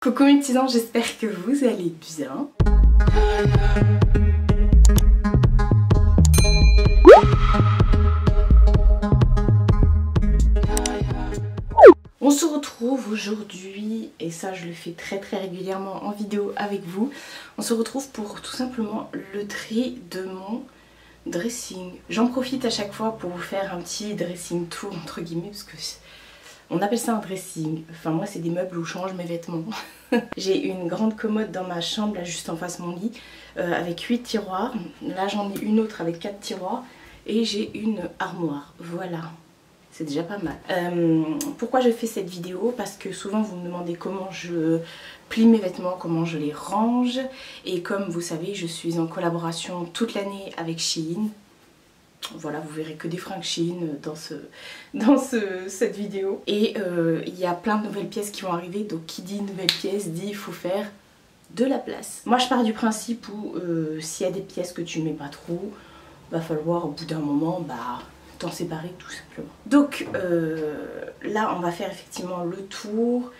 Coucou mes petits anges, j'espère que vous allez bien. On se retrouve aujourd'hui, et ça je le fais très régulièrement en vidéo avec vous. On se retrouve pour tout simplement le tri de mon dressing. J'en profite à chaque fois pour vous faire un petit dressing tour entre guillemets, parce que on appelle ça un dressing. Enfin moi c'est des meubles où je change mes vêtements. J'ai une grande commode dans ma chambre, là juste en face de mon lit, avec 8 tiroirs. Là j'en ai une autre avec 4 tiroirs. Et j'ai une armoire, voilà. C'est déjà pas mal. Pourquoi je fais cette vidéo? Parce que souvent vous me demandez comment je plie mes vêtements, comment je les range. Et comme vous savez, je suis en collaboration toute l'année avec Shein. Voilà, vous verrez que des fringues Shein dans cette vidéo. Et il y a plein de nouvelles pièces qui vont arriver. Donc qui dit nouvelles pièces dit il faut faire de la place. Moi je pars du principe où s'il y a des pièces que tu ne mets pas trop, va falloir au bout d'un moment t'en séparer tout simplement. Donc là on va faire effectivement le tour.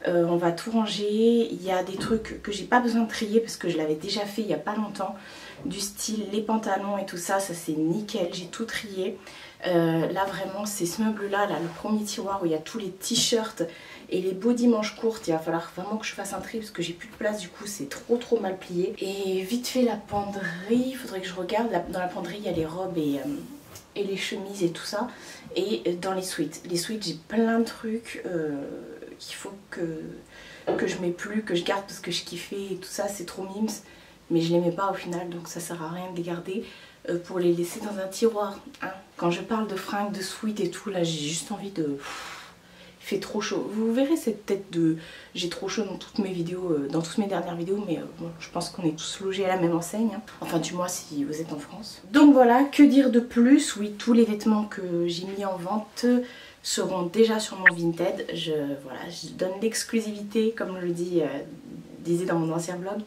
On va tout ranger. Il y a des trucs que j'ai pas besoin de trier parce que je l'avais déjà fait il y a pas longtemps. Du style les pantalons et tout ça, ça c'est nickel, j'ai tout trié. Là vraiment c'est ce meuble là, le premier tiroir où il y a tous les t-shirts et les bodys manches courtes. Il va falloir vraiment que je fasse un tri parce que j'ai plus de place, du coup c'est trop mal plié. Et vite fait la penderie, il faudrait que je regarde. Dans la penderie il y a les robes et les chemises et tout ça. Et dans les suites j'ai plein de trucs qu'il faut que je mets plus, que je garde parce que je kiffais et tout ça, c'est trop mimes. Mais je les mets pas au final, donc ça sert à rien de les garder pour les laisser dans un tiroir. Hein. Quand je parle de fringues, de suite et tout, là j'ai juste envie de... Il fait trop chaud. Vous verrez cette tête de... J'ai trop chaud dans toutes mes vidéos, dans toutes mes dernières vidéos, mais bon, je pense qu'on est tous logés à la même enseigne. Hein. Enfin du moins si vous êtes en France. Donc voilà, que dire de plus? Oui, tous les vêtements que j'ai mis en vente seront déjà sur mon Vinted. Je donne l'exclusivité, comme je le disais dans mon ancien vlog.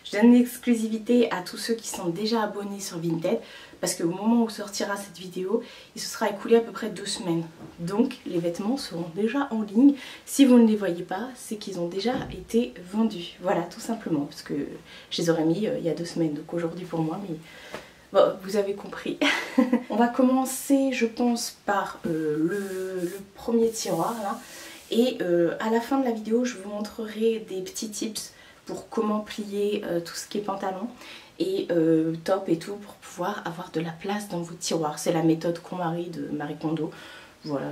Je donne l'exclusivité à tous ceux qui sont déjà abonnés sur Vinted, parce qu'au moment où sortira cette vidéo, il se sera écoulé à peu près 2 semaines. Donc les vêtements seront déjà en ligne. Si vous ne les voyez pas, c'est qu'ils ont déjà été vendus. Voilà, tout simplement, parce que je les aurais mis il y a 2 semaines, donc aujourd'hui pour moi, mais bon, vous avez compris. On va commencer, je pense, par le premier tiroir là. Et à la fin de la vidéo, je vous montrerai des petits tips pour comment plier tout ce qui est pantalon et top et tout, pour pouvoir avoir de la place dans vos tiroirs. C'est la méthode KonMari de Marie Kondo. Voilà,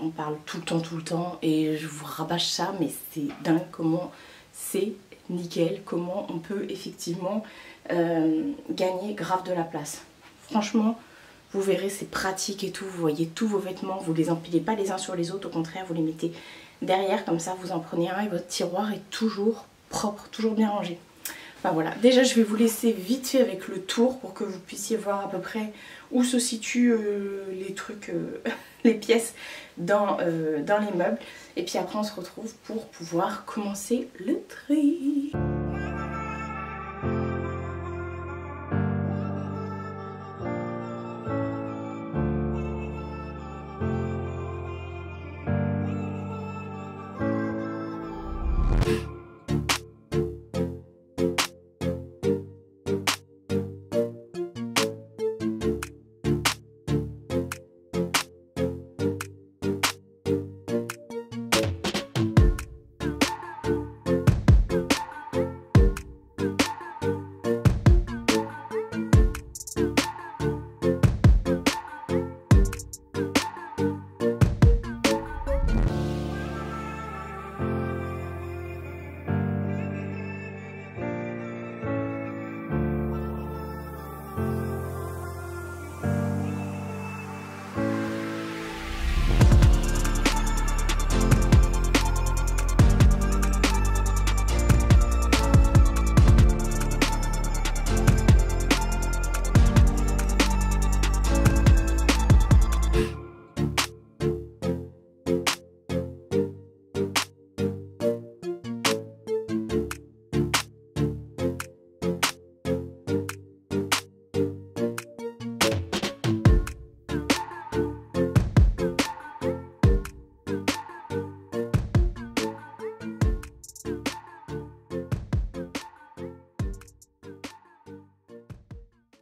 on parle tout le temps et je vous rabâche ça, mais c'est dingue comment c'est nickel, comment on peut effectivement gagner grave de la place. Franchement, vous verrez, c'est pratique et tout. Vous voyez tous vos vêtements, vous les empilez pas les uns sur les autres, au contraire vous les mettez derrière, comme ça vous en prenez un et votre tiroir est toujours propre, toujours bien rangé. Enfin voilà, déjà je vais vous laisser vite fait avec le tour pour que vous puissiez voir à peu près où se situent les trucs, les pièces dans les meubles. Et puis après on se retrouve pour pouvoir commencer le tri.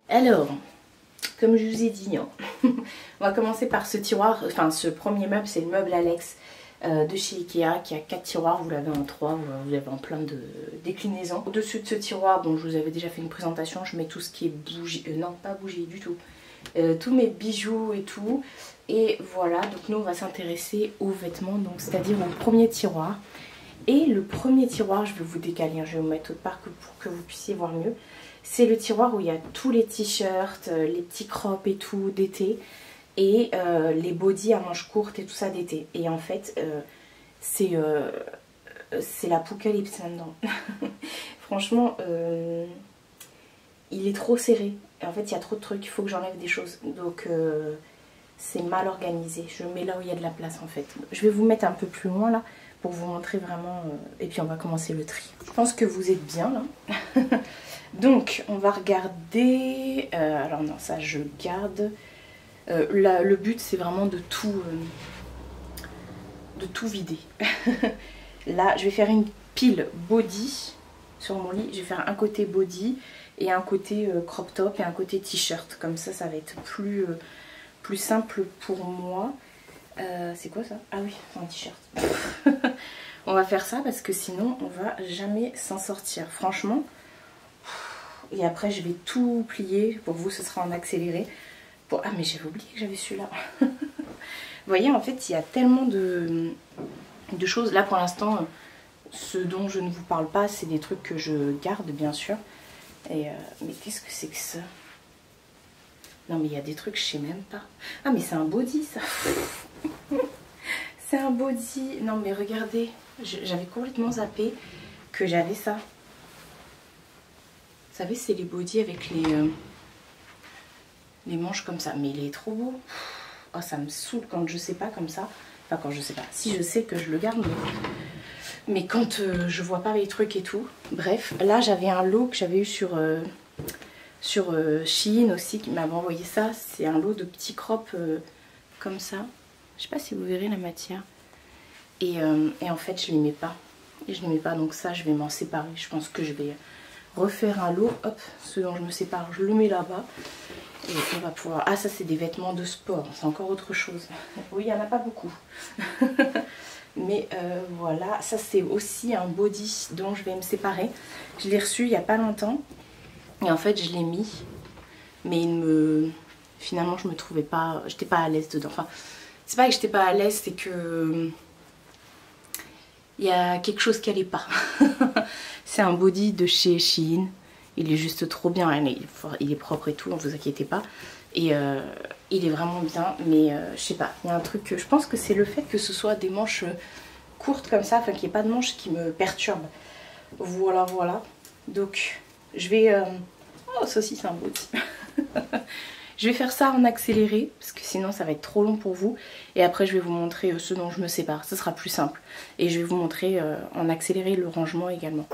Alors, comme je vous ai dit, hein, on va commencer par ce tiroir, enfin ce premier meuble, c'est le meuble Alex de chez Ikea qui a 4 tiroirs, vous l'avez en 3, vous l'avez en plein de déclinaisons. Au-dessus de ce tiroir, bon je vous avais déjà fait une présentation, je mets tout ce qui est bougie, non pas bougie du tout, tous mes bijoux et tout. Et voilà, donc nous on va s'intéresser aux vêtements, donc c'est-à-dire au premier tiroir. Et le premier tiroir, je vais vous décaler, je vais vous mettre autre part pour que vous puissiez voir mieux. C'est le tiroir où il y a tous les t-shirts, les petits crops et tout d'été. Et les bodys à manches courtes et tout ça d'été. Et en fait, c'est l'apocalypse là-dedans. Franchement, il est trop serré. Et en fait, il y a trop de trucs, il faut que j'enlève des choses. Donc, c'est mal organisé. Je mets là où il y a de la place en fait. Je vais vous mettre un peu plus loin là pour vous montrer vraiment. Et puis on va commencer le tri. Je pense que vous êtes bien là. Donc on va regarder. Alors non, ça je garde. Le but c'est vraiment de tout vider. Là je vais faire une pile body sur mon lit. Je vais faire un côté body et un côté crop top et un côté t-shirt. Comme ça va être plus simple pour moi. C'est quoi ça? Ah oui, c'est un t-shirt. On va faire ça parce que sinon on va jamais s'en sortir. Franchement. Et après je vais tout plier. Pour vous ce sera en accéléré. Ah mais j'avais oublié que j'avais celui-là. Vous voyez en fait il y a tellement de choses. Là pour l'instant ce dont je ne vous parle pas c'est des trucs que je garde bien sûr. Et mais qu'est-ce que c'est que ça? Non mais il y a des trucs je sais même pas. Ah mais c'est un body ça. C'est un body. Non mais regardez. J'avais complètement zappé que j'avais ça. Vous savez c'est les bodys avec les manches comme ça. Mais il est trop beau. Oh ça me saoule quand je sais pas comme ça. Enfin quand je sais pas. Si je sais que je le garde. Mais quand je vois pas les trucs et tout. Bref. Là j'avais un lot que j'avais eu sur Shein aussi qui m'avait envoyé ça. C'est un lot de petits crops comme ça. Je sais pas si vous verrez la matière. Et en fait je les mets pas. Et je les mets pas donc ça je vais m'en séparer. Je pense que je vais refaire un lot. Hop, ce dont je me sépare je le mets là-bas. Et on va pouvoir... Ah ça c'est des vêtements de sport. C'est encore autre chose. Oui il n'y en a pas beaucoup. Mais voilà. Ça c'est aussi un body dont je vais me séparer. Je l'ai reçu il n'y a pas longtemps. Et en fait je l'ai mis, mais finalement je me trouvais pas, j'étais pas à l'aise dedans. Enfin, c'est pas que j'étais pas à l'aise, c'est que il y a quelque chose qui allait pas. C'est un body de chez Shein, il est juste trop bien, il est propre et tout, ne vous inquiétez pas. Et il est vraiment bien, mais je sais pas, il y a un truc, je pense que c'est le fait que ce soit des manches courtes comme ça, enfin qu'il n'y ait pas de manches qui me perturbent. Voilà, voilà. Donc je vais... Oh, ça aussi c'est un body. Je vais faire ça en accéléré, parce que sinon ça va être trop long pour vous. Et après je vais vous montrer ce dont je me sépare, ce sera plus simple. Et je vais vous montrer en accéléré le rangement également.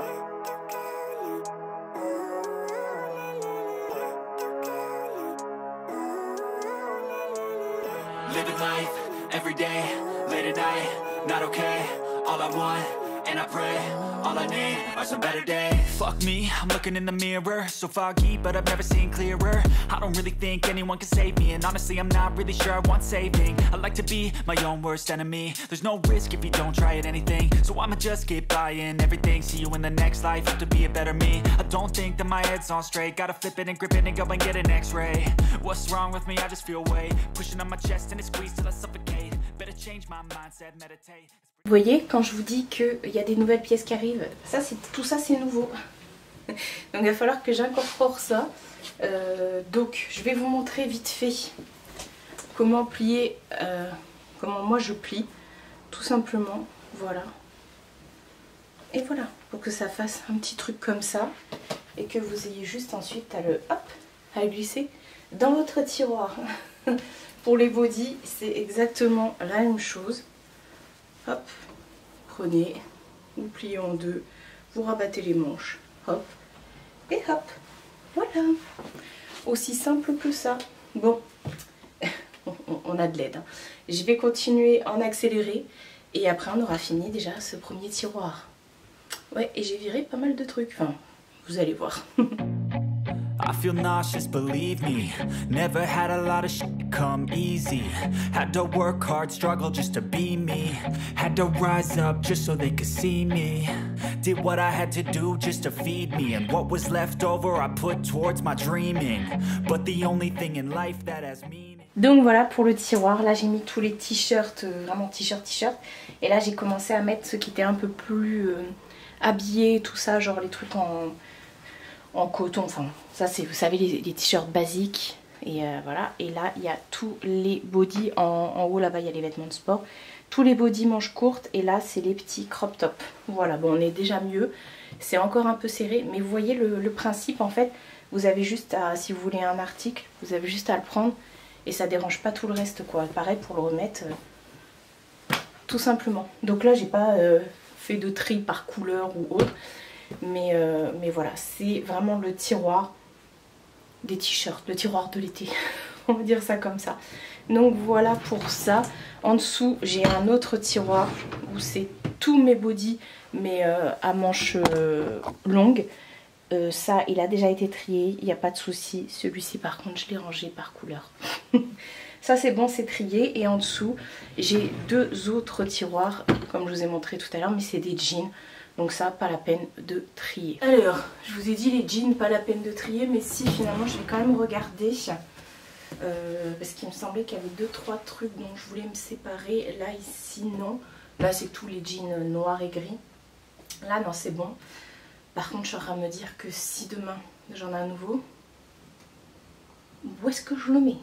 Living life, every day, late at night, not okay, all I want, and I pray, all I need are some better days. Fuck me, I'm looking in the mirror, so foggy, but I've never seen clearer. I don't really think anyone can save me, and honestly I'm not really sure I want saving. I like to be my own worst enemy, there's no risk if you don't try at anything. So I'ma just keep buying everything, see you in the next life, have to be a better me. I don't think that my head's on straight, gotta flip it and grip it and go and get an x-ray. What's wrong with me, I just feel weight, pushing on my chest and it squeezes till I suffocate. Better change my mindset, meditate. Vous voyez, quand je vous dis qu'il y a des nouvelles pièces qui arrivent, tout ça c'est nouveau. Donc il va falloir que j'incorpore ça. Donc je vais vous montrer vite fait comment plier, comment moi je plie, tout simplement, voilà. Et voilà, pour que ça fasse un petit truc comme ça et que vous ayez juste ensuite à le glisser dans votre tiroir. Pour les bodys, c'est exactement la même chose. Hop, prenez, vous pliez en deux, vous rabattez les manches, hop, et hop, voilà. Aussi simple que ça. Bon, on a de l'aide. Hein. Je vais continuer en accéléré et après on aura fini déjà ce premier tiroir. Ouais, et j'ai viré pas mal de trucs, enfin, vous allez voir. I feel nauseous, believe me. Never had a lot of shit come easy. Had to work hard, struggle just to be me. Had to rise up just so they could see me. Did what I had to do just to feed me. And what was left over I put towards my dreaming. But the only thing in life that has meaning. Donc voilà pour le tiroir. Là j'ai mis tous les t-shirts, vraiment t-shirts. Et là j'ai commencé à mettre ceux qui étaient un peu plus habillés, tout ça, genre les trucs en coton. Enfin ça c'est, vous savez, les t-shirts basiques. Et voilà. Et là il y a tous les bodys. En haut là-bas il y a les vêtements de sport. Tous les bodys manches courtes. Et là c'est les petits crop tops. Voilà, bon on est déjà mieux. C'est encore un peu serré. Mais vous voyez le principe en fait. Vous avez juste à, si vous voulez un article, vous avez juste à le prendre. Et ça dérange pas tout le reste quoi. Pareil pour le remettre tout simplement. Donc là j'ai pas fait de tri par couleur ou autre. Mais voilà, c'est vraiment le tiroir des t-shirts. Le tiroir de l'été. On va dire ça comme ça. Donc voilà pour ça. En dessous j'ai un autre tiroir où c'est tous mes bodys. Mais à manches longues. Ça il a déjà été trié, il n'y a pas de souci. Celui-ci par contre je l'ai rangé par couleur. Ça c'est bon, c'est trié. Et en dessous j'ai deux autres tiroirs comme je vous ai montré tout à l'heure, mais c'est des jeans. Donc ça pas la peine de trier. Alors je vous ai dit les jeans pas la peine de trier, mais si finalement je vais quand même regarder. Parce qu'il me semblait qu'il y avait 2-3 trucs dont je voulais me séparer. Là ici non. Là c'est tous les jeans noirs et gris. Là non c'est bon. Par contre, je suis en train de me dire que si demain j'en ai un nouveau, où est-ce que je le mets?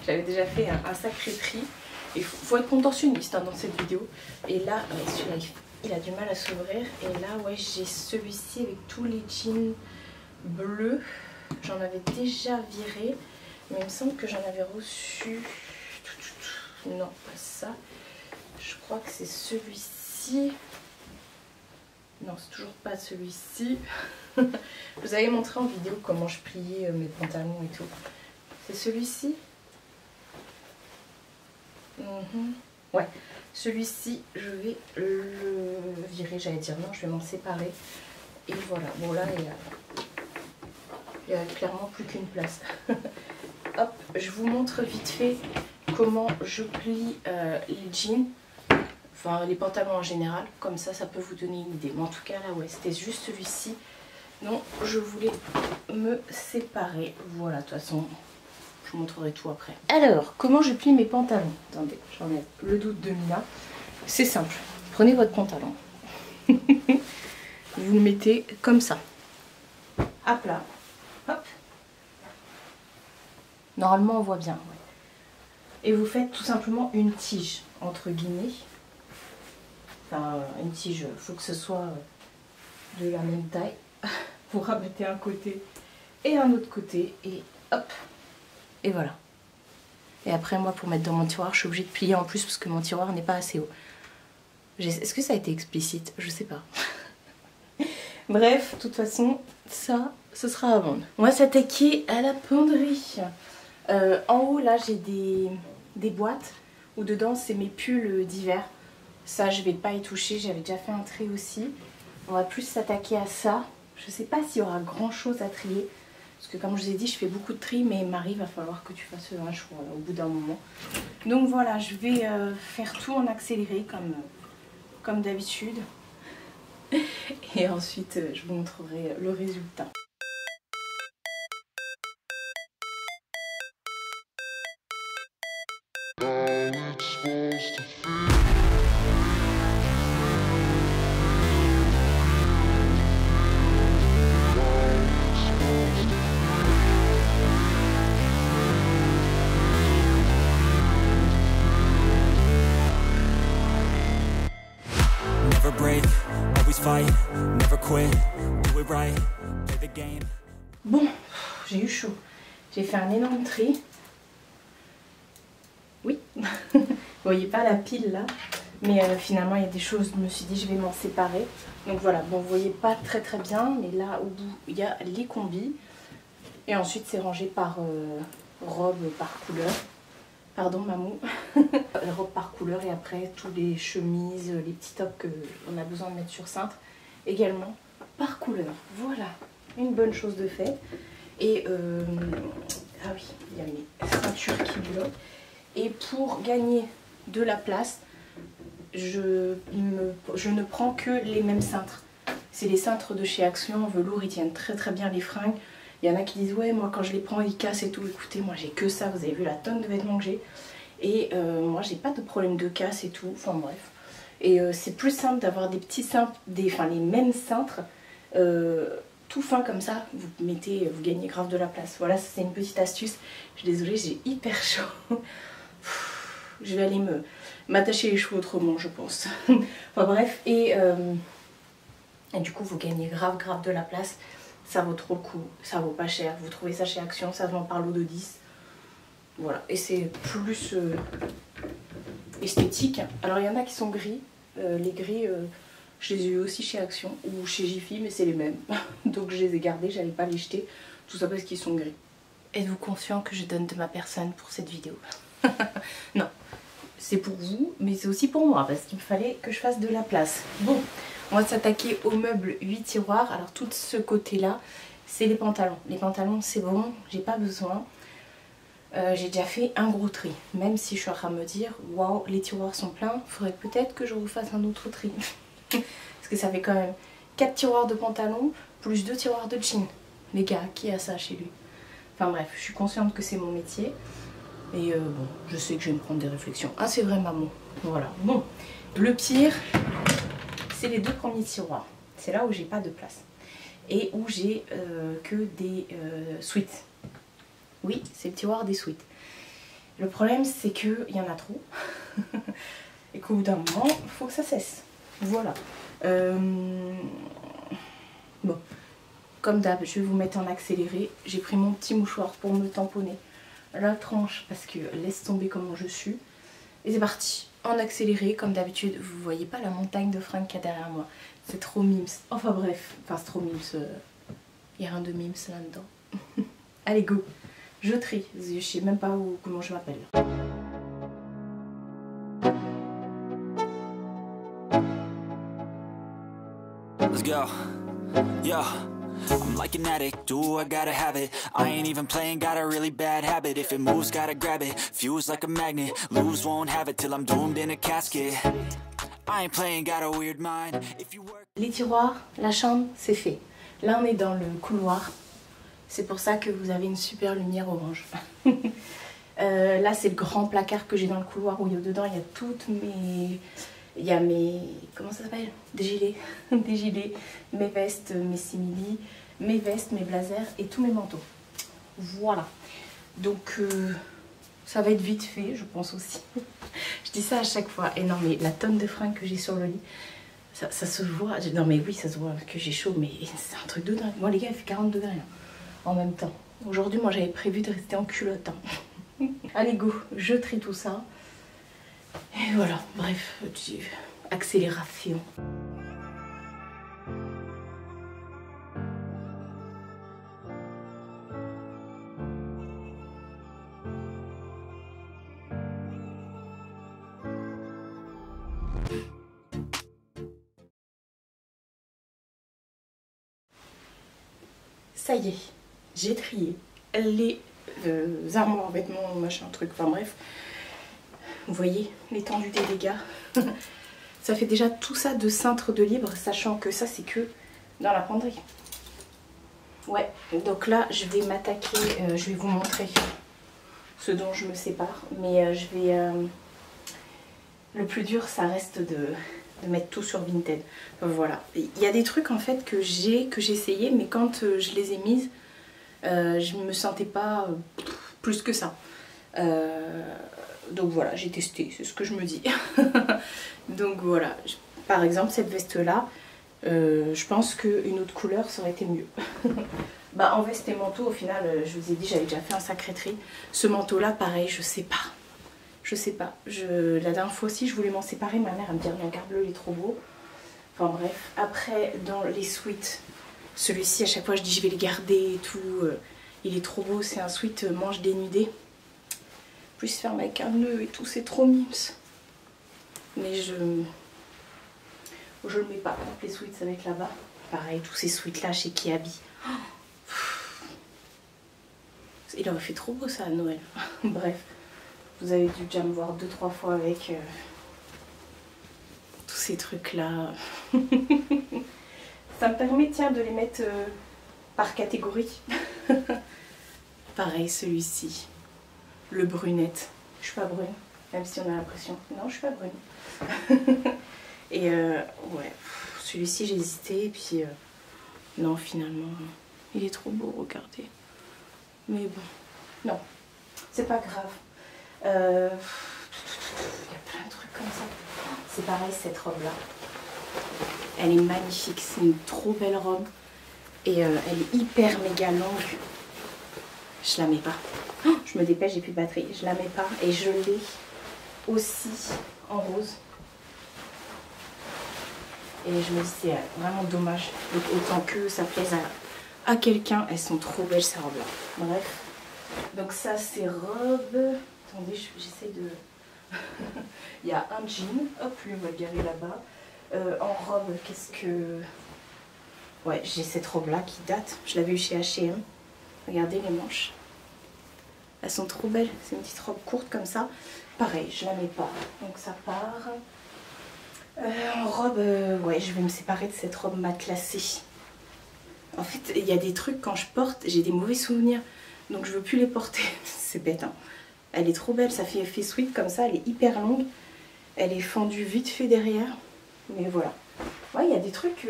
J'avais déjà fait un sacré tri. Il faut être contentionniste dans cette vidéo. Et là, celui-là, il a du mal à s'ouvrir. Et là, ouais, j'ai celui-ci avec tous les jeans bleus. J'en avais déjà viré. Mais il me semble que j'en avais reçu... Non, pas ça. Je crois que c'est celui-ci. Non, c'est toujours pas celui-ci. Je vous avais montré en vidéo comment je pliais mes pantalons et tout. C'est celui-ci. Ouais, celui-ci, je vais le virer. J'allais dire non, je vais m'en séparer. Et voilà. Bon, là, il y a clairement plus qu'une place. Hop, je vous montre vite fait comment je plie les jeans. Enfin les pantalons en général, comme ça peut vous donner une idée. Mais en tout cas là ouais, c'était juste celui-ci. Donc je voulais me séparer. Voilà, de toute façon, je vous montrerai tout après. Alors, comment je plie mes pantalons? Attendez, j'enlève le doute de Mina. C'est simple, prenez votre pantalon. Vous le mettez comme ça. À plat. Hop. Normalement on voit bien. Ouais. Et vous faites tout simplement une tige, entre guillemets. Enfin, une tige, il faut que ce soit de la même taille. Vous rabattez un côté et un autre côté et hop, et voilà. Et après moi pour mettre dans mon tiroir, je suis obligée de plier en plus parce que mon tiroir n'est pas assez haut. Est-ce que ça a été explicite? Je sais pas. Bref, de toute façon, ça, ce sera à vendre. On va s'attaquer à la penderie. En haut là j'ai des boîtes où dedans c'est mes pulls d'hiver. Ça je vais pas y toucher, j'avais déjà fait un tri aussi. On va plus s'attaquer à ça. Je sais pas s'il y aura grand chose à trier. Parce que comme je vous ai dit, je fais beaucoup de tri. Mais Marie, va falloir que tu fasses un choix là, au bout d'un moment. Donc voilà, je vais faire tout en accéléré comme d'habitude. Et ensuite je vous montrerai le résultat. Bon, j'ai eu chaud. J'ai fait un énorme tri. Oui, vous voyez pas la pile là. Mais finalement il y a des choses, je me suis dit je vais m'en séparer. Donc voilà, bon vous voyez pas très bien. Mais là au bout il y a les combis. Et ensuite c'est rangé par robe par couleur. Pardon mamou. Robe par couleur et après tous les chemises, les petits tops qu'on a besoin de mettre sur cintre. Également par couleur. Voilà. une bonne chose de fait. Et ah oui, il y a mes ceintures qui bloquent. Et pour gagner de la place, je ne prends que les mêmes cintres. C'est les cintres de chez Action en velours, ils tiennent très très bien les fringues. Il y en a qui disent ouais, moi quand je les prends ils cassent et tout. Écoutez, moi j'ai que ça, vous avez vu la tonne de vêtements que j'ai. Et moi j'ai pas de problème de casse et tout, enfin bref. Et c'est plus simple d'avoir des petits cintres, enfin les mêmes cintres, tout fin comme ça, vous gagnez grave de la place. Voilà, c'est une petite astuce. Je suis désolée, j'ai hyper chaud. Je vais aller m'attacher les cheveux autrement, je pense. Enfin bref, et du coup vous gagnez grave de la place. Ça vaut trop le coup, ça vaut pas cher. Vous trouvez ça chez Action, ça se vend par lot de 10. Voilà, et c'est plus esthétique. Alors il y en a qui sont gris. Les gris, je les ai eu aussi chez Action ou chez Jiffy, mais c'est les mêmes. Donc je les ai gardés, j'allais pas les jeter. Tout ça parce qu'ils sont gris. Êtes-vous conscient que je donne de ma personne pour cette vidéo? Non, c'est pour vous, mais c'est aussi pour moi, parce qu'il me fallait que je fasse de la place. Bon, on va s'attaquer au meuble 8 tiroirs. Alors tout ce côté-là, c'est les pantalons. Les pantalons, c'est bon, j'ai pas besoin. J'ai déjà fait un gros tri, même si je suis en train de me dire waouh, les tiroirs sont pleins, il faudrait peut-être que je refasse un autre tri. Parce que ça fait quand même 4 tiroirs de pantalons plus 2 tiroirs de jeans. Les gars, qui a ça chez lui? Enfin bref, je suis consciente que c'est mon métier. Et bon, je sais que je vais me prendre des réflexions. Ah, c'est vrai, maman. Voilà. Bon, le pire, c'est les deux premiers tiroirs. C'est là où j'ai pas de place. Et où j'ai que des suites. Oui, c'est le tiroir des suites. Le problème, c'est qu'il y en a trop. Et qu'au bout d'un moment, il faut que ça cesse. Voilà. Bon, comme d'hab, je vais vous mettre en accéléré. J'ai pris mon petit mouchoir pour me tamponner la tranche parce que laisse tomber comment je suis. Et c'est parti. En accéléré, comme d'habitude. Vous voyez pas la montagne de fringues qu'il y a derrière moi. C'est trop mimes. Enfin bref, enfin c'est trop mimes. Il y a rien de mimes là-dedans. Allez, go. Je trie, je sais même pas comment je m'appelle. Let's go. Yo, I'm like an addict, ooh, I gotta have it. I ain't even playing, got a really bad habit. If it moves, gotta grab it, fuse like a magnet. Lose, won't have it till I'm doomed in a casket. I ain't playing, got a weird mind. If you work... Les tiroirs, la chambre, c'est fait. Là on est dans le couloir. C'est pour ça que vous avez une super lumière orange. Là, c'est le grand placard que j'ai dans le couloir où dedans, il y a toutes mes... Il y a mes... Comment ça s'appelle? Des gilets. Des gilets, mes vestes, mes simili, mes vestes, mes blazers et tous mes manteaux. Voilà. Donc, ça va être vite fait, je pense aussi. Je dis ça à chaque fois. Et non, mais la tonne de fringues que j'ai sur le lit, ça se voit. Non, mais oui, ça se voit que j'ai chaud, mais c'est un truc de dingue. Moi, les gars, il fait 40 degrés. Hein. En même temps. Aujourd'hui, moi j'avais prévu de rester en culotte. Hein. Allez, go, je trie tout ça. Et voilà, bref, accélération. Ça y est. J'ai trié les armoires, vêtements, machin, truc, enfin bref. Vous voyez l'étendue des dégâts. Ça fait déjà tout ça de cintre de libre, sachant que ça c'est que dans la penderie. Ouais, donc là je vais m'attaquer, je vais vous montrer ce dont je me sépare. Mais je vais... le plus dur ça reste de mettre tout sur Vinted. Voilà. Il y a des trucs en fait que j'ai essayé, mais quand je les ai mises, je me sentais pas plus que ça. Donc voilà, j'ai testé, c'est ce que je me dis. Donc voilà, par exemple cette veste là, je pense qu'une autre couleur ça aurait été mieux. Bah en veste et manteau au final, je vous ai dit j'avais déjà fait un sacré tri. Ce manteau là pareil, je sais pas. Je sais pas, la dernière fois aussi je voulais m'en séparer, ma mère elle me dit non garde-le, il est trop beau. Enfin bref, après dans les sweats, celui-ci à chaque fois je dis je vais le garder et tout. Il est trop beau, c'est un sweat manche dénudée. Plus ferme avec un nœud et tout, c'est trop mimes. Mais je le mets pas, les sweats ça va être là-bas. Pareil, tous ces sweats là chez Kiabi. Oh, Il aurait fait trop beau ça à Noël. Bref, vous avez dû déjà me voir 2-3 fois avec tous ces trucs là. Ça me permet, tiens, de les mettre par catégorie. Pareil, celui-ci, le brunette. Je suis pas brune, même si on a l'impression. Non, je suis pas brune. Et ouais, celui-ci j'ai hésité, et puis non, finalement, il est trop beau, regardez. Mais bon, non, c'est pas grave. Il y a plein de trucs comme ça. C'est pareil, cette robe-là. Elle est magnifique, c'est une trop belle robe. Et elle est hyper méga longue. Je la mets pas. Oh, je me dépêche, j'ai plus de batterie. Je la mets pas. Et je l'ai aussi en rose. Et je me dis c'est vraiment dommage. Donc autant que ça plaise à quelqu'un. Elles sont trop belles ces robes là. Bref. Donc ça c'est robe. Attendez, j'essaie de... Il y a un jean. Hop, lui on va le garer là-bas. En robe, qu'est-ce que... Ouais, j'ai cette robe là qui date. Je l'avais eu chez H&M. Regardez les manches. Elles sont trop belles. C'est une petite robe courte comme ça. Pareil, je la mets pas. Donc ça part. En robe, ouais, je vais me séparer de cette robe matelassée. En fait, il y a des trucs quand je porte, j'ai des mauvais souvenirs. Donc je veux plus les porter. C'est bête, hein. Elle est trop belle. Ça fait effet sweat comme ça. Elle est hyper longue. Elle est fendue vite fait derrière. Mais voilà. Ouais, il y a des trucs...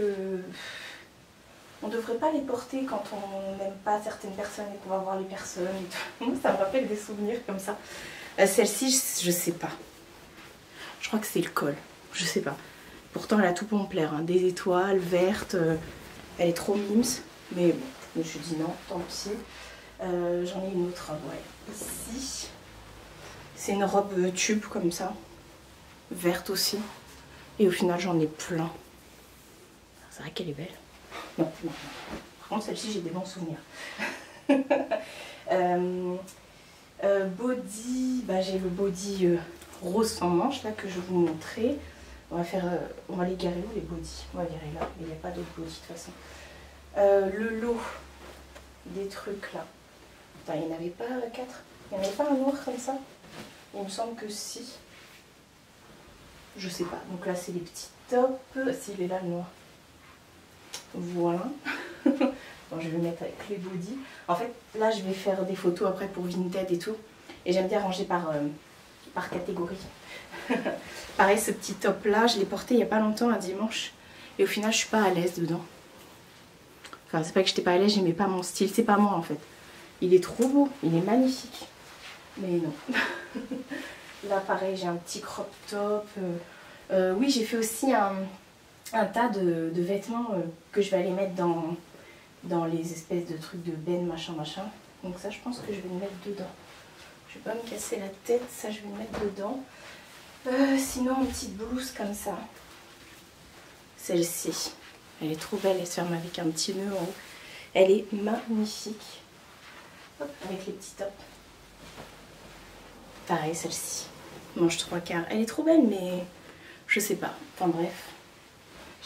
on ne devrait pas les porter quand on n'aime pas certaines personnes et qu'on va voir les personnes. Et tout. Ça me rappelle des souvenirs comme ça. Celle-ci, je sais pas. Je crois que c'est le col. Je sais pas. Pourtant, elle a tout pour me plaire. Hein. Des étoiles vertes. Elle est trop mimes. Mais bon, je me suis dit non, tant pis. J'en ai une autre. Ouais. Ici. C'est une robe tube comme ça. Verte aussi. Et au final, j'en ai plein. C'est vrai qu'elle est belle. Non, non, non. Par contre, celle-ci, j'ai des bons souvenirs. Body, bah, j'ai le body rose sans manche là que je vais vous montrer. On va les garer où les bodys? On va les garer là, mais il n'y a pas d'autre body de toute façon. Le lot des trucs là. Attends, il n'y en avait pas 4? Il n'y en avait pas un noir comme ça? Il me semble que si. Je sais pas. Donc là, c'est les petits tops. S'il est là, le noir. Voilà. Bon, je vais le mettre avec les bodys. En fait, là, je vais faire des photos après pour Vinted et tout. Et j'aime bien ranger par catégorie. Pareil, ce petit top là, je l'ai porté il n'y a pas longtemps, un dimanche. Et au final, je suis pas à l'aise dedans. Enfin, c'est pas que j'étais pas à l'aise, j'aimais pas mon style. C'est pas moi en fait. Il est trop beau, il est magnifique. Mais non. Là, pareil, j'ai un petit crop top. Oui, j'ai fait aussi un tas de vêtements que je vais aller mettre dans les espèces de trucs de ben, machin. Donc ça, je pense que je vais le mettre dedans. Je vais pas me casser la tête, ça, je vais le mettre dedans. Sinon, une petite blouse comme ça. Celle-ci, elle est trop belle, elle se ferme avec un petit nœud en haut. Elle est magnifique. Hop, avec les petits tops. Pareil, celle-ci. Manche 3/4. Elle est trop belle, mais je sais pas. Enfin bref.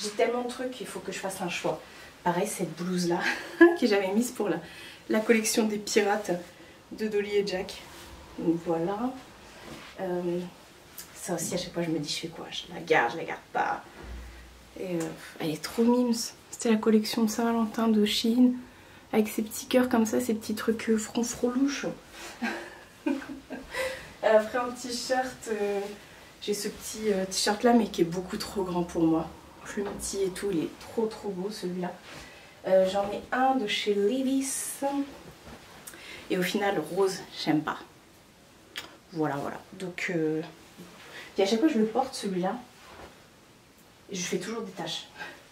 J'ai tellement de trucs qu'il faut que je fasse un choix. Pareil, cette blouse-là, que j'avais mise pour la collection des pirates de Dolly et Jack. Donc voilà. Ça aussi, à chaque fois, je me dis, je fais quoi? Je la garde pas. Et elle est trop mimes. C'était la collection de Saint-Valentin de Shein. Avec ces petits cœurs comme ça, ces petits trucs front-frolouches. Après, en t-shirt, j'ai ce petit t-shirt là, mais qui est beaucoup trop grand pour moi. Plus petit et tout, il est trop beau celui-là. J'en ai un de chez Levi's. Et au final, rose, j'aime pas. Voilà. Donc, et à chaque fois que je le porte celui-là, je fais toujours des taches.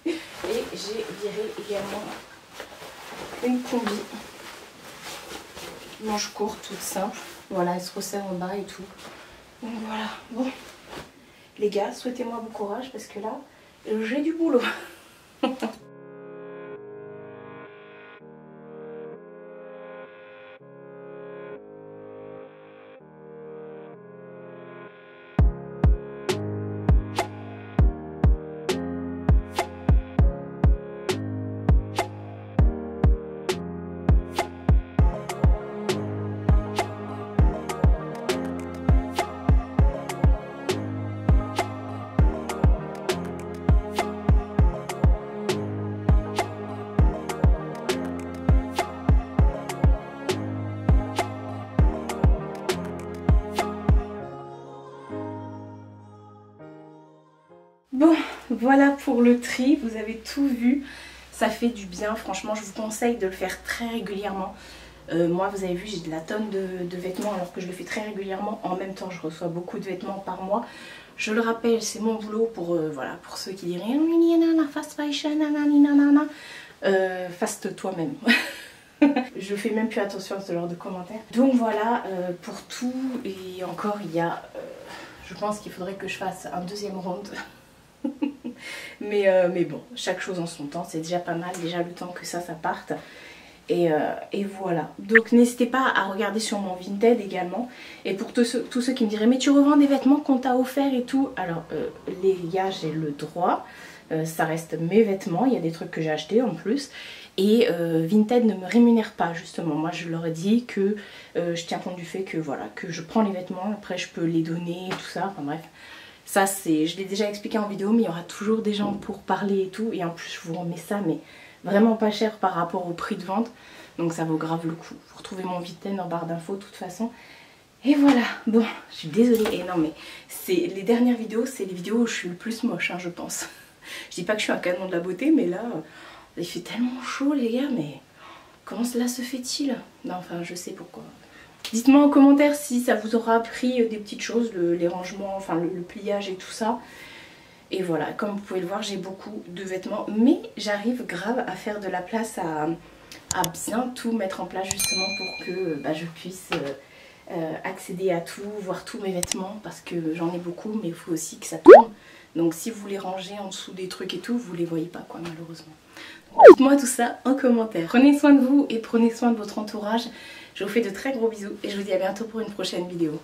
Et j'ai viré également une combi. Manche courte, toute simple. Voilà, elle se resserre en bas et tout. Donc voilà, bon. Les gars, souhaitez-moi bon courage parce que là, j'ai du boulot. voilà pour le tri, vous avez tout vu. Ça fait du bien, franchement je vous conseille de le faire très régulièrement. Moi vous avez vu, j'ai de la tonne de vêtements alors que je le fais très régulièrement. En même temps je reçois beaucoup de vêtements par mois. Je le rappelle, c'est mon boulot pour, voilà, pour ceux qui disent fast fashion, fast toi-même. Je fais même plus attention à ce genre de commentaires. Donc voilà, pour tout, et encore il y a, je pense qu'il faudrait que je fasse un deuxième round. mais bon, chaque chose en son temps, c'est déjà pas mal, déjà le temps que ça parte. Et voilà, donc n'hésitez pas à regarder sur mon Vinted également. Et pour tous ceux qui me diraient mais tu revends des vêtements qu'on t'a offert et tout, alors les gars, j'ai le droit, ça reste mes vêtements, il y a des trucs que j'ai achetés en plus. Et Vinted ne me rémunère pas justement. Moi je leur ai dit que je tiens compte du fait que voilà, que je prends les vêtements, après je peux les donner, tout ça, enfin bref. Ça c'est, je l'ai déjà expliqué en vidéo, mais il y aura toujours des gens pour parler et tout. Et en plus je vous remets ça mais vraiment pas cher par rapport au prix de vente. Donc ça vaut grave le coup. Vous retrouvez mon Vinted en barre d'infos de toute façon. Et voilà, bon, je suis désolée. Et non mais les dernières vidéos, c'est les vidéos où je suis le plus moche, hein, je pense. Je dis pas que je suis un canon de la beauté, mais là, il fait tellement chaud les gars, mais comment cela se fait-il? Non, enfin je sais pourquoi. Dites-moi en commentaire si ça vous aura appris des petites choses, les rangements, enfin le pliage et tout ça. Et voilà, comme vous pouvez le voir, j'ai beaucoup de vêtements, mais j'arrive grave à faire de la place, à bien tout mettre en place justement pour que je puisse accéder à tout, voir tous mes vêtements, parce que j'en ai beaucoup, mais il faut aussi que ça tourne. Donc si vous les rangez en dessous des trucs et tout, vous les voyez pas quoi, malheureusement. Dites-moi tout ça en commentaire. Prenez soin de vous et prenez soin de votre entourage. Je vous fais de très gros bisous et je vous dis à bientôt pour une prochaine vidéo.